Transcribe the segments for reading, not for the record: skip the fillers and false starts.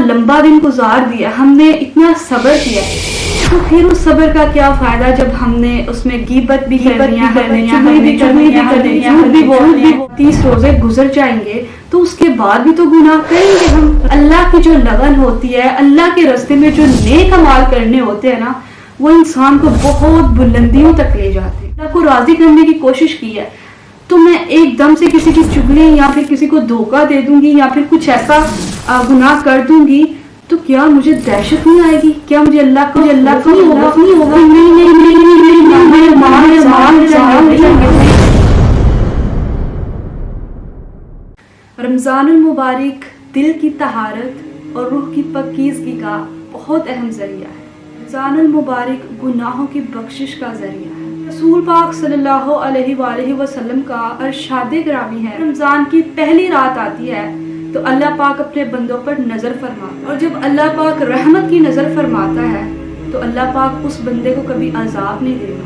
लंबा दिन गुजार दिया, हमने इतना सब्र किया, तो फिर उस सब्र का क्या फायदा जब हमने उसमें गीबत भी करनी है, 30 रोजे गुजर जाएंगे तो उसके बाद भी तो गुनाह करेंगे हम। अल्लाह की जो लगन होती है, अल्लाह के रास्ते में जो नेक अमाल करने होते हैं ना, वो इंसान को बहुत बुलंदियों तक ले जाते हैं। अल्लाह को राजी करने की कोशिश की है तो मैं एकदम से किसी की चुगली या फिर किसी को धोखा दे दूंगी या फिर कुछ ऐसा गुनाह कर दूंगी तो क्या मुझे दहशत नहीं आएगी? क्या मुझे अल्लाह को नहीं होगा? रमजानुल मुबारक दिल की तहारत और रूह की पाकीज़गी का बहुत अहम जरिया है। रमजानुल मुबारक गुनाहों की बख्शिश का जरिया है। रसूल पाक सल्लल्लाहु अलैहि वसल्लम का इरशाद गिरामी है, रमजान की पहली रात आती है तो अल्लाह पाक अपने बंदों पर नजर फरमाता है, और जब अल्लाह पाक रहमत की नजर फरमाता है तो अल्लाह पाक उस बंदे को कभी अजाब नहीं देता।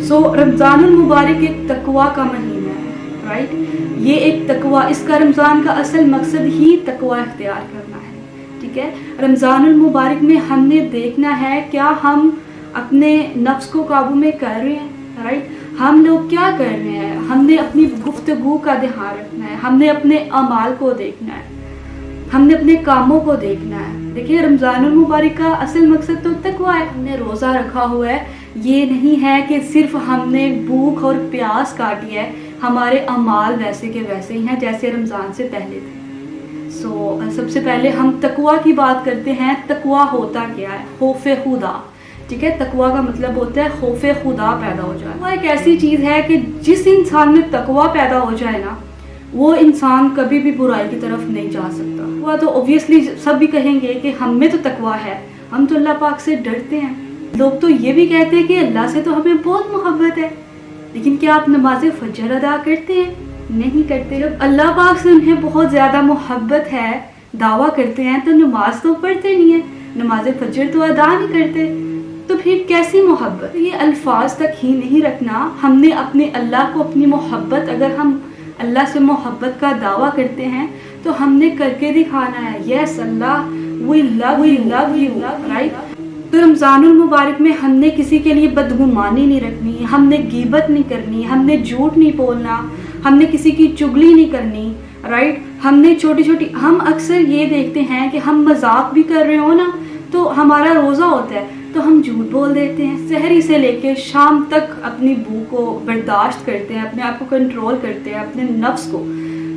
सो रमजानुल मुबारक एक तकवा का महीना है, राइट। ये एक तकवा, इसका रमजान का असल मकसद ही तकवा इख्तियार करना है, ठीक है। रमजानुल मुबारक में हमने देखना है क्या हम अपने नफ्स को काबू में कर रहे हैं, राइट। हम लोग क्या कर रहे हैं, हमने अपनी गुफ्तगू का ध्यान रखना है, हमने अपने अमाल को देखना है, हमने अपने कामों को देखना है। देखिए रमजानुल मुबारक का असल मकसद तो तकवा है। हमने रोज़ा रखा हुआ है, ये नहीं है कि सिर्फ हमने भूख और प्यास काटी है, हमारे अमाल वैसे के वैसे ही हैं जैसे रमज़ान से पहले थे। सबसे पहले हम तकवा की बात करते हैं। तकवा होता क्या है? खौफ खुदा, ठीक है। तकवा का मतलब होता है खौफ खुदा पैदा हो जाए। वो एक ऐसी चीज़ है कि जिस इंसान में तकवा पैदा हो जाए ना, वो इंसान कभी भी बुराई की तरफ नहीं जा सकता। वह तो ऑब्वियसली सब भी कहेंगे कि हम में तो तकवा है, हम तो अल्लाह पाक से डरते हैं। लोग तो ये भी कहते हैं कि अल्लाह से तो हमें बहुत मोहब्बत है, लेकिन क्या आप नमाज फजर अदा करते हैं? नहीं करते। जब अल्लाह पाक से उन्हें बहुत ज़्यादा मोहब्बत है, दावा करते हैं, तो नमाज तो पढ़ते नहीं है, नमाज फजर तो अदा नहीं करते, तो फिर कैसी मोहब्बत? ये अल्फाज तक ही नहीं रखना। हमने अपने अल्लाह को अपनी मोहब्बत, अगर हम अल्लाह से मोहब्बत का दावा करते हैं तो हमने करके दिखाना है, yes Allah we love you, right. तो रमजानुल मुबारक में हमने किसी के लिए बदगुमानी नहीं रखनी, हमने गीबत नहीं करनी, हमने झूठ नहीं बोलना, हमने किसी की चुगली नहीं करनी, राइट। हमने हम अक्सर ये देखते हैं कि हम मजाक भी कर रहे हो ना, तो हमारा रोज़ा होता है तो हम झूठ बोल देते हैं, सहरी से लेके शाम तक अपनी भूख को बर्दाश्त करते हैं, अपने आप को कंट्रोल करते हैं, अपने नफ्स को।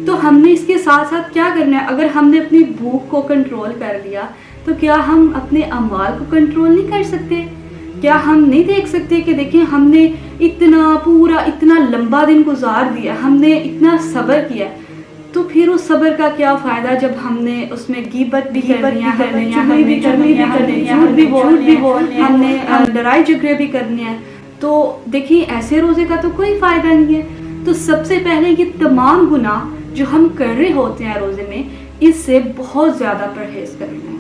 तो हमने इसके साथ साथ क्या करना है? अगर हमने अपनी भूख को कंट्रोल कर लिया तो क्या हम अपने अमाल को कंट्रोल नहीं कर सकते? क्या हम नहीं देख सकते कि देखिए हमने इतना लंबा दिन गुजार दिया, हमने इतना सब्र किया, तो फिर उस सब्र का क्या फायदा जब हमने उसमें गीबत भी करनी है, हमने लड़ाई झगड़े भी करने हैं। तो देखिए ऐसे रोजे का तो कोई फायदा नहीं है। तो सबसे पहले ये तमाम गुनाह जो हम कर रहे होते हैं रोजे में, इससे बहुत ज्यादा परहेज करना है,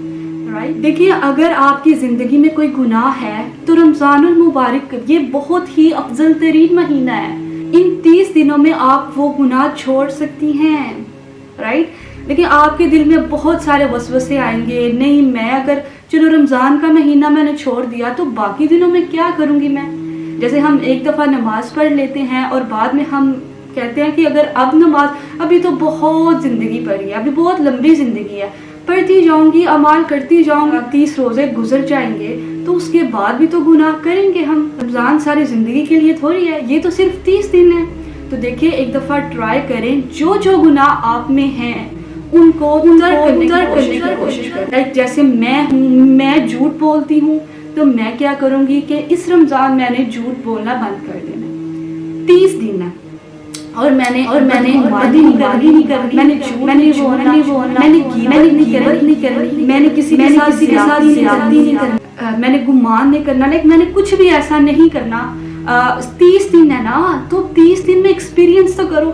राइट। देखिए अगर आपकी जिंदगी में कोई गुनाह है तो रमजानुल मुबारक ये बहुत ही अफजल तरीन महीना है। इन 30 दिनों में आप वो गुनाह छोड़ सकती हैं, राइट। लेकिन आपके दिल में बहुत सारे वसवसे आएंगे, नहीं मैं अगर चलो रमज़ान का महीना मैंने छोड़ दिया तो बाकी दिनों में क्या करूँगी मैं? जैसे हम एक दफ़ा नमाज पढ़ लेते हैं और बाद में हम कहते हैं कि अगर अब नमाज, अभी तो बहुत ज़िंदगी पड़ी है, अभी बहुत लंबी ज़िंदगी है, पढ़ती जाऊँगी, अमाल करती जाऊँगी, 30 रोज़े गुजर जाएंगे तो उसके बाद भी तो गुनाह करेंगे हम। रमज़ान सारी ज़िंदगी के लिए थोड़ी है, ये तो सिर्फ 30 दिन है। तो देखिए एक दफ़ा ट्राई करें, जो गुनाह आप में हैं उनको करने की कोशिश करें। जैसे मैं हूँ, मैं झूठ बोलती हूँ, तो मैं क्या करूँगी कि इस रमज़ान मैंने झूठ बोलना बंद कर देना। 30 दिन है और मैंने नहीं करनी, मैंने किसी के साथ ज़्यादती नहीं करनी, मैंने गुमान नहीं करना, लाइक मैंने कुछ भी ऐसा नहीं करना। 30 दिन है ना, तो 30 दिन में एक्सपीरियंस तो करो,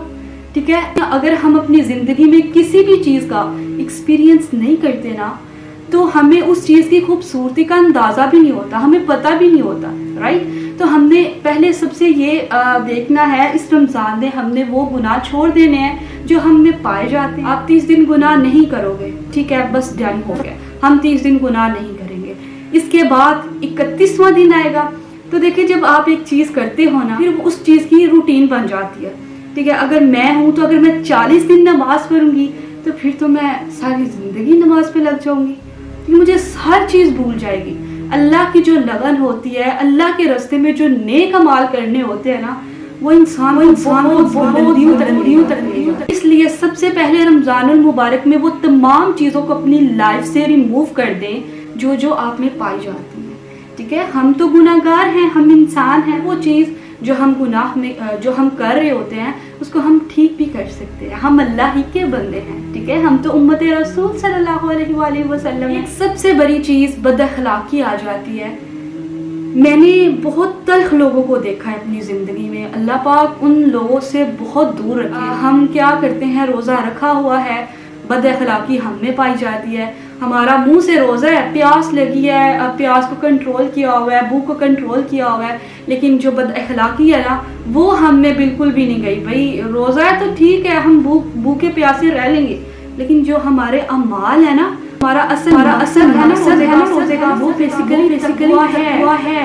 ठीक है। अगर हम अपनी ज़िंदगी में किसी भी चीज़ का एक्सपीरियंस नहीं करते ना, तो हमें उस चीज़ की खूबसूरती का अंदाज़ा भी नहीं होता, हमें पता भी नहीं होता। राइट। तो हमने पहले सबसे ये देखना है इस रमज़ान में हमने वो गुनाह छोड़ देने हैं जो हम में पाए जाते हैं। आप 30 दिन गुनाह नहीं करोगे, ठीक है, बस डन हो गया, हम 30 दिन गुनाह नहीं करेंगे। इसके बाद 31वां दिन आएगा, तो देखिए जब आप एक चीज़ करते हो ना, फिर उस चीज़ की रूटीन बन जाती है, ठीक है। अगर मैं हूँ तो अगर मैं 40 दिन नमाज पढ़ूंगी तो फिर तो मैं सारी ज़िंदगी नमाज पे लग जाऊंगी, क्योंकि मुझे हर चीज़ भूल जाएगी। अल्लाह की जो लगन होती है, अल्लाह के रास्ते में जो नेक अमाल करने होते हैं ना, वो इंसान को बुलंदियों तक ले जाता है। इसलिए सबसे पहले रमज़ानुल मुबारक में वो तमाम चीज़ों को अपनी लाइफ से रिमूव कर दें जो जो आप में पाई जाती हैं, ठीक है। हम तो गुनाहगार हैं, हम इंसान हैं, वो चीज़ जो हम गुनाह में जो हम कर रहे होते हैं उसको हम ठीक भी कर सकते हैं। हम अल्लाह ही के बंदे हैं, ठीक है, हम तो उम्मत रसूल सल्लल्लाहु अलैहि वसल्लम। एक सबसे बड़ी चीज़ बदअखलाकी आ जाती है। मैंने बहुत तल्ख लोगों को देखा है अपनी ज़िंदगी में, अल्लाह पाक उन लोगों से बहुत दूर रखे। हम क्या करते हैं, रोज़ा रखा हुआ है, बदअखलाकी हम में पाई जाती है। हमारा मुंह से रोज़ा है, प्यास लगी है, प्यास को कंट्रोल किया हुआ है, भूख को कंट्रोल किया हुआ है, लेकिन जो बदअखलाकी है ना वो हम में बिल्कुल भी नहीं गई। भाई रोज़ा है तो ठीक है, हम भूखे प्यासे रह लेंगे, लेकिन जो हमारे अमाल है ना, हमारा असर है ना रोज़े का, वो बेसिकली है,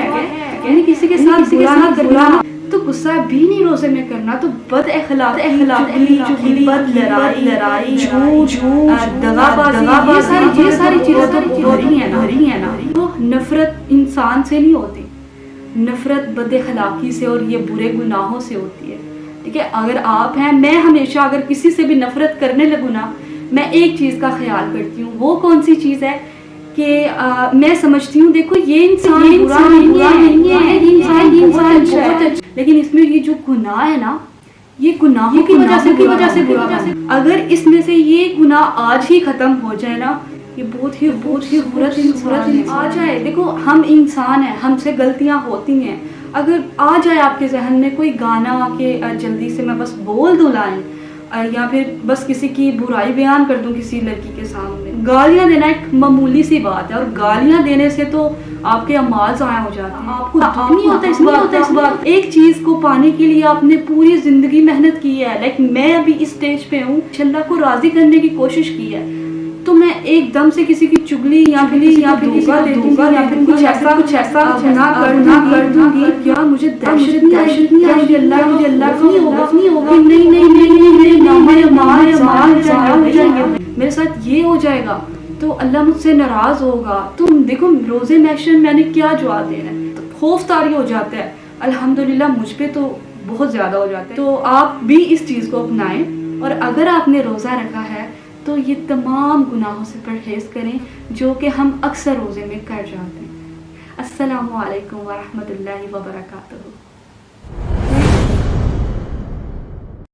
यानी किसी के साथ बुरा तो गुस्सा भी नहीं रोज़े में करना, तो बदअखलाकी, चुगली, लड़ाई, झूठ, दगाबाजी, ये सारी चीज़ें तो भरी है ना। तो नफरत इंसान से नहीं होती, नफरत बदअखलाकी से और ये बुरे गुनाहों से होती है, ठीक है। अगर आप हैं, मैं हमेशा अगर किसी से भी नफरत करने लगूँ ना, मैं एक चीज़ का ख्याल करती हूँ। वो कौन सी चीज़ है कि मैं समझती हूँ देखो ये इंसान बुरा नहीं है, इंसान अच्छा है, लेकिन इसमें ये जो गुनाह है ना, ये गुनाहों की वजह से बुरा है। अगर इसमें से ये गुनाह आज ही खत्म हो जाए ना, ये बहुत ही खूबसूरत इंसान आ जाए। देखो हम इंसान हैं, हमसे गलतियां होती हैं। अगर आ जाए आपके जहन में कोई गाना के जल्दी से मैं बस बोल दूं लाइन, या फिर बस किसी की बुराई बयान कर दूं किसी लड़की के सामने, गालियां देना एक मामूली सी बात है, और गालियां देने से तो आपके अमाल ज़ाया हो जाते हैं। आपको नहीं होता इस बात। एक चीज़ को पाने के लिए आपने पूरी ज़िंदगी मेहनत की है, लाइक मैं अभी इस स्टेज पे हूँ, अल्लाह को राज़ी करने की कोशिश की है, तो मैं एकदम से किसी की चुगली या फिर धोखा दे दूंगा या फिर कुछ ऐसा ना कर दूंगी, क्या मुझे दहशत नहीं आएगी, अल्लाह नहीं होगा, मेरे साथ ये हो जाएगा तो अल्लाह मुझसे नाराज होगा। तो देखो रोज़े महशर मैंने क्या जवाब देना है, तो खौफ तारी हो जाता है। अल्हम्दुलिल्लाह मुझ पे तो बहुत ज़्यादा हो जाता है। तो आप भी इस चीज़ को अपनाएं, और अगर आपने रोज़ा रखा है तो ये तमाम गुनाहों से परहेज़ करें जो कि हम अक्सर रोज़े में कर जाते हैं। अस्सलामु अलैकुम व रहमतुल्लाहि व बरकातुहू।